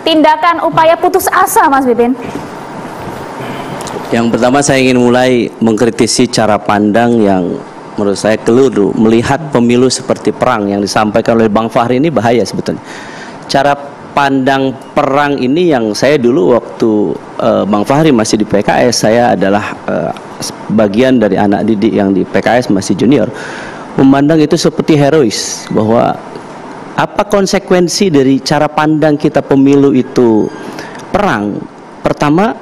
tindakan upaya putus asa, Mas Pipin? Yang pertama saya ingin mulai mengkritisi cara pandang yang menurut saya keliru. Melihat pemilu seperti perang yang disampaikan oleh Bang Fahri ini bahaya sebetulnya. Cara pandang perang ini yang saya dulu waktu Bang Fahri masih di PKS, saya adalah bagian dari anak didik yang di PKS masih junior, memandang itu seperti herois, bahwa apa konsekuensi dari cara pandang kita pemilu itu perang. Pertama,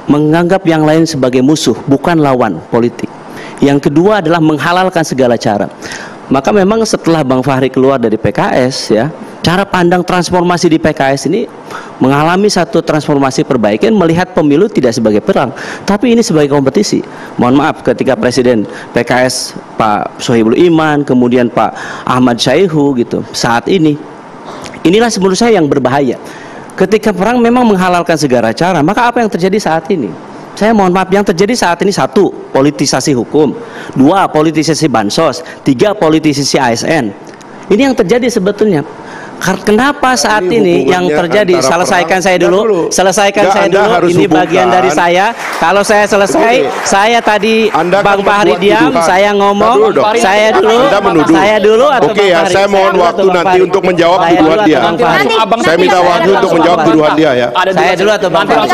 menganggap yang lain sebagai musuh, bukan lawan politik. Yang kedua adalah menghalalkan segala cara. Maka memang setelah Bang Fahri keluar dari PKS, ya, cara pandang transformasi di PKS ini mengalami satu transformasi perbaikan, melihat pemilu tidak sebagai perang, tapi ini sebagai kompetisi. Mohon maaf, ketika Presiden PKS Pak Sohibul Iman, kemudian Pak Ahmad Syaihu gitu, saat ini, inilah menurut saya yang berbahaya. Ketika perang memang menghalalkan segala cara, maka apa yang terjadi saat ini? Saya mohon maaf, yang terjadi saat ini: satu, politisasi hukum; dua, politisasi bansos; tiga, politisasi ASN. Ini yang terjadi sebetulnya. Kenapa saat ini yang terjadi? Selesaikan saya dulu. Selesaikan saya dulu. Ini bagian dari saya. Kalau saya selesai, saya tadi Bang Fahri diam, saya ngomong. Saya dulu. Saya dulu atau Oke ya, saya mohon waktu nanti untuk menjawab tuduhan dia. Saya minta waktu untuk menjawab tuduhan dia ya. Saya dulu atau Bang Fahri?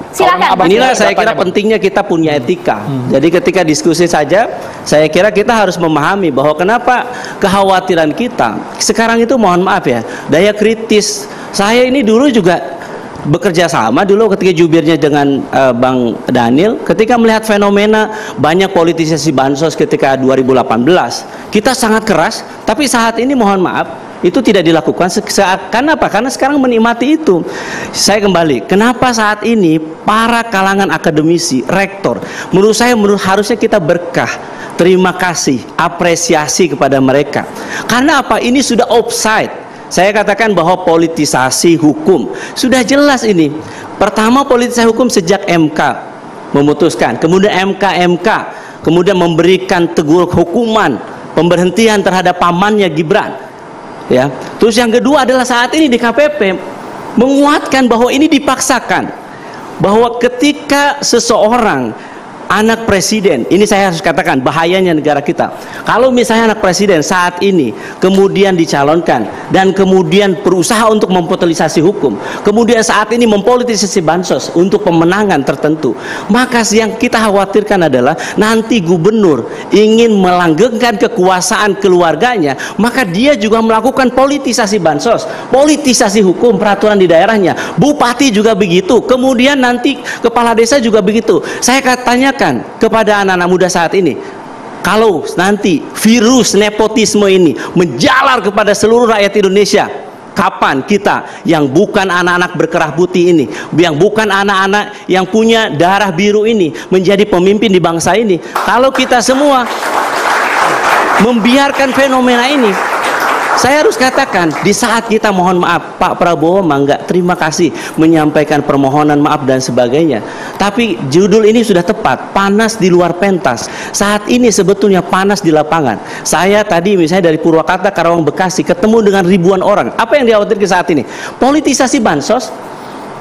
Silakan. Inilah saya kira pentingnya kita punya etika. Jadi ketika diskusi saja, saya kira kita harus memahami bahwa kenapa kekhawatiran kita sekarang itu, mohon maaf ya, daya kritis. Saya ini dulu juga bekerja sama dulu ketika jubirnya dengan Bang Daniel, ketika melihat fenomena banyak politisasi bansos ketika 2018, kita sangat keras. Tapi saat ini mohon maaf, itu tidak dilakukan. Kenapa? Karena sekarang menikmati itu. Saya kembali, kenapa saat ini para kalangan akademisi, rektor, menurut saya harusnya kita berkah, terima kasih, apresiasi kepada mereka. Karena apa? Ini sudah offside. Saya katakan bahwa politisasi hukum sudah jelas ini. Pertama, politisasi hukum sejak MK memutuskan, kemudian MK kemudian memberikan teguh hukuman pemberhentian terhadap pamannya Gibran, ya. Terus yang kedua adalah saat ini di KPP menguatkan bahwa ini dipaksakan, bahwa ketika seseorang anak presiden, ini saya harus katakan bahayanya negara kita. Kalau misalnya anak presiden saat ini kemudian dicalonkan dan kemudian berusaha untuk mempolitisasi hukum, kemudian saat ini mempolitisasi bansos untuk pemenangan tertentu, maka yang kita khawatirkan adalah nanti gubernur ingin melanggengkan kekuasaan keluarganya, maka dia juga melakukan politisasi bansos, politisasi hukum peraturan di daerahnya. Bupati juga begitu, kemudian nanti kepala desa juga begitu. Saya katanya kepada anak-anak muda saat ini, kalau nanti virus nepotisme ini menjalar kepada seluruh rakyat Indonesia, kapan kita yang bukan anak-anak berkerah putih ini, yang bukan anak-anak yang punya darah biru ini menjadi pemimpin di bangsa ini? Kalau kita semua membiarkan fenomena ini, saya harus katakan, di saat kita mohon maaf, Pak Prabowo mangga terima kasih menyampaikan permohonan maaf dan sebagainya, tapi judul ini sudah tepat, panas di luar pentas. Saat ini sebetulnya panas di lapangan. Saya tadi misalnya dari Purwakarta, Karawang, Bekasi ketemu dengan ribuan orang. Apa yang dikhawatirkan saat ini? Politisasi bansos.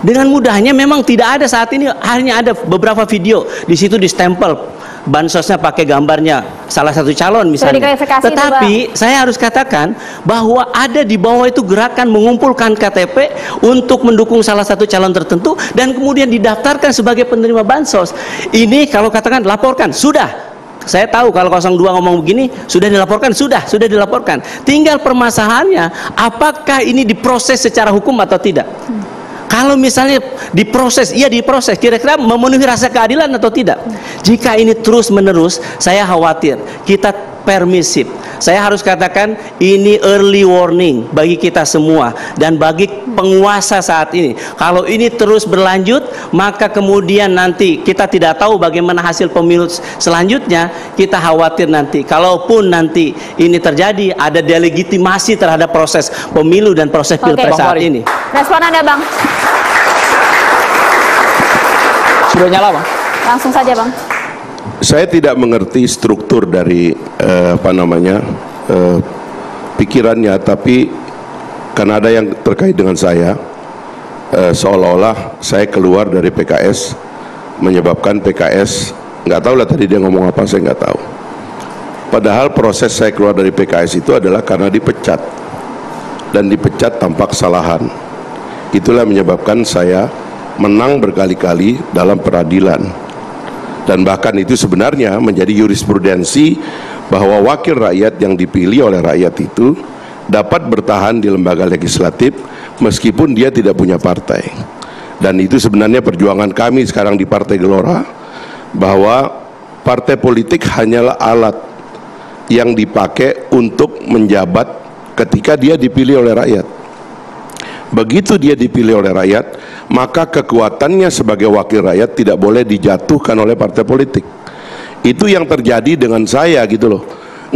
Dengan mudahnya memang tidak ada saat ini, hanya ada beberapa video di situ distempel bansosnya pakai gambarnya salah satu calon misalnya. Tetapi saya harus katakan bahwa ada di bawah itu gerakan mengumpulkan KTP untuk mendukung salah satu calon tertentu dan kemudian didaftarkan sebagai penerima bansos. Ini kalau katakan laporkan, sudah. Saya tahu kalau 02 ngomong begini, sudah dilaporkan, sudah dilaporkan. Tinggal permasalahannya, apakah ini diproses secara hukum atau tidak? Kalau misalnya diproses, iya diproses, kira-kira memenuhi rasa keadilan atau tidak? Jika ini terus menerus, saya khawatir kita permisif. Saya harus katakan ini early warning bagi kita semua dan bagi penguasa saat ini. Kalau ini terus berlanjut, maka kemudian nanti kita tidak tahu bagaimana hasil pemilu selanjutnya. Kita khawatir nanti, kalaupun nanti ini terjadi, ada delegitimasi terhadap proses pemilu dan proses pilpres saat ini. Respon Anda, Bang. Sudah nyala, Bang? Langsung saja, Bang. Saya tidak mengerti struktur dari pikirannya, tapi karena ada yang terkait dengan saya, seolah-olah saya keluar dari PKS menyebabkan PKS, nggak tahu lah tadi dia ngomong apa, saya nggak tahu. Padahal proses saya keluar dari PKS itu adalah karena dipecat, dan dipecat tanpa kesalahan. Itulah menyebabkan saya menang berkali-kali dalam peradilan, dan bahkan itu sebenarnya menjadi jurisprudensi bahwa wakil rakyat yang dipilih oleh rakyat itu dapat bertahan di lembaga legislatif meskipun dia tidak punya partai. Dan itu sebenarnya perjuangan kami sekarang di Partai Gelora, bahwa partai politik hanyalah alat yang dipakai untuk menjabat ketika dia dipilih oleh rakyat. Begitu dia dipilih oleh rakyat, maka kekuatannya sebagai wakil rakyat tidak boleh dijatuhkan oleh partai politik. Itu yang terjadi dengan saya gitu loh.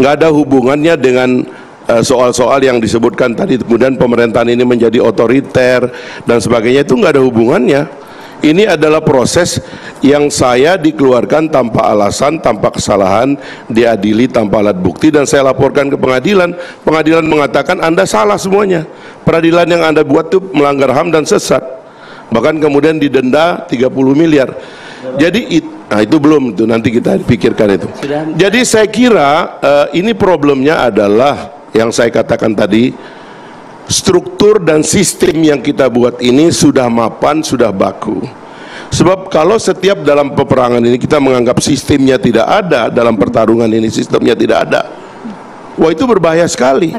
Nggak ada hubungannya dengan soal-soal yang disebutkan tadi, kemudian pemerintahan ini menjadi otoriter dan sebagainya, itu nggak ada hubungannya. Ini adalah proses yang saya dikeluarkan tanpa alasan, tanpa kesalahan, diadili tanpa alat bukti, dan saya laporkan ke pengadilan. Pengadilan mengatakan Anda salah semuanya, peradilan yang Anda buat itu melanggar HAM dan sesat, bahkan kemudian didenda 30 miliar. Jadi nah itu belum, itu nanti kita pikirkan itu. Jadi saya kira ini problemnya adalah yang saya katakan tadi, struktur dan sistem yang kita buat ini sudah mapan, sudah baku. Sebab kalau setiap dalam peperangan ini kita menganggap sistemnya tidak ada, dalam pertarungan ini sistemnya tidak ada, wah itu berbahaya sekali.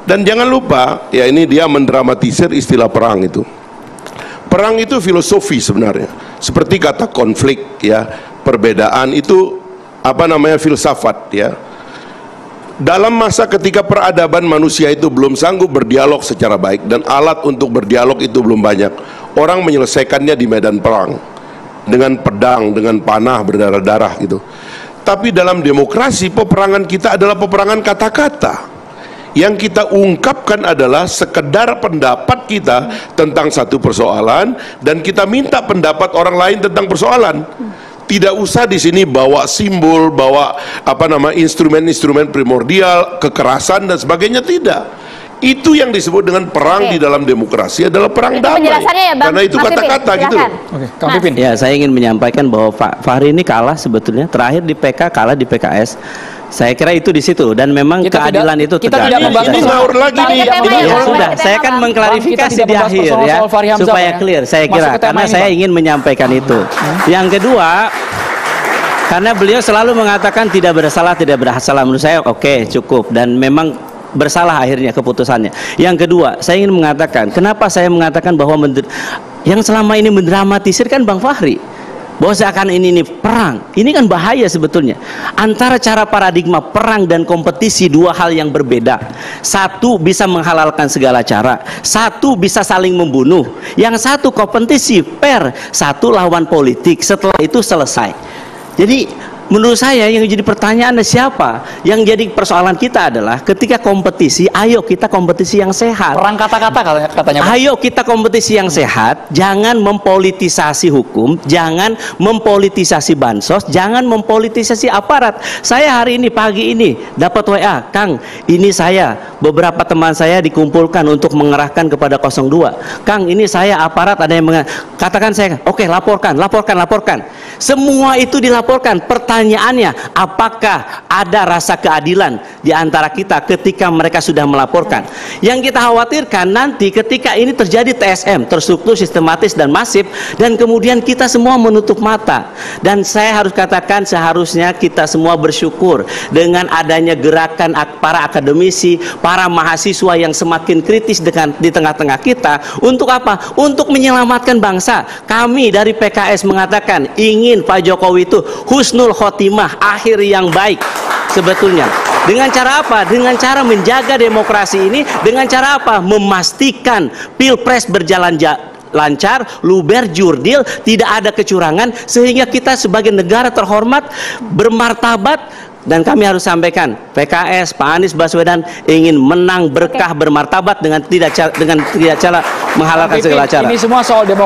Dan jangan lupa, ya ini dia mendramatisir istilah perang itu. Perang itu filosofi sebenarnya, seperti kata konflik, ya, perbedaan itu apa namanya, filsafat, ya. Dalam masa ketika peradaban manusia itu belum sanggup berdialog secara baik, dan alat untuk berdialog itu belum banyak, orang menyelesaikannya di medan perang dengan pedang, dengan panah berdarah-darah gitu. Tapi dalam demokrasi, peperangan kita adalah peperangan kata-kata. Yang kita ungkapkan adalah sekedar pendapat kita tentang satu persoalan, dan kita minta pendapat orang lain tentang persoalan. Tidak usah di sini bawa simbol, bawa apa nama, instrumen-instrumen primordial, kekerasan dan sebagainya, tidak. Itu yang disebut dengan perang di dalam demokrasi adalah perang damai. Ya, Bang. Karena itu kata-kata gitu loh. Oke, Kang Pipin. Ya, saya ingin menyampaikan bahwa Pak Fahri ini kalah sebetulnya, terakhir di PK, kalah di PKS. Saya kira itu di situ, dan memang keadilan itu kita tidak membahas ini ngawur lagi nih. Ya sudah, saya kan mengklarifikasi di akhir ya, supaya clear. Saya kira karena saya ingin menyampaikan itu. Yang kedua, karena beliau selalu mengatakan tidak bersalah, tidak bersalah. Menurut saya oke, cukup, dan memang bersalah akhirnya keputusannya. Yang kedua, saya ingin mengatakan, kenapa saya mengatakan bahwa yang selama ini mendramatisir kan Bang Fahri, bahwa seakan ini perang. Ini kan bahaya sebetulnya. Antara cara paradigma perang dan kompetisi, dua hal yang berbeda. Satu bisa menghalalkan segala cara, satu bisa saling membunuh. Yang satu kompetisi fair, satu lawan politik. Setelah itu selesai. Jadi menurut saya yang jadi pertanyaan siapa? Yang jadi persoalan kita adalah ketika kompetisi, ayo kita kompetisi yang sehat. Perang kata-kata katanya. Ayo kita kompetisi yang sehat, jangan mempolitisasi hukum, jangan mempolitisasi bansos, jangan mempolitisasi aparat. Saya hari ini pagi ini dapat WA, Kang, ini saya, beberapa teman saya dikumpulkan untuk mengerahkan kepada 02. Kang, ini saya aparat, ada yang katakan saya, oke, laporkan. Semua itu dilaporkan. Pertanyaannya, apakah ada rasa keadilan di antara kita ketika mereka sudah melaporkan? Yang kita khawatirkan nanti ketika ini terjadi TSM, terstruktur, sistematis dan masif, dan kemudian kita semua menutup mata. Dan saya harus katakan, seharusnya kita semua bersyukur dengan adanya gerakan para akademisi, para mahasiswa yang semakin kritis di tengah-tengah kita. Untuk apa? Untuk menyelamatkan bangsa. Kami dari PKS mengatakan ingin Pak Jokowi itu husnul khotimah, akhir yang baik sebetulnya. Dengan cara apa? Dengan cara menjaga demokrasi ini. Dengan cara apa? Memastikan pilpres berjalan lancar, luber, jurdil, tidak ada kecurangan, sehingga kita sebagai negara terhormat, bermartabat. Dan kami harus sampaikan, PKS, Pak Anies Baswedan ingin menang berkah, bermartabat dengan tidak cara menghalalkan segala cara. Ini semua soal demokrasi.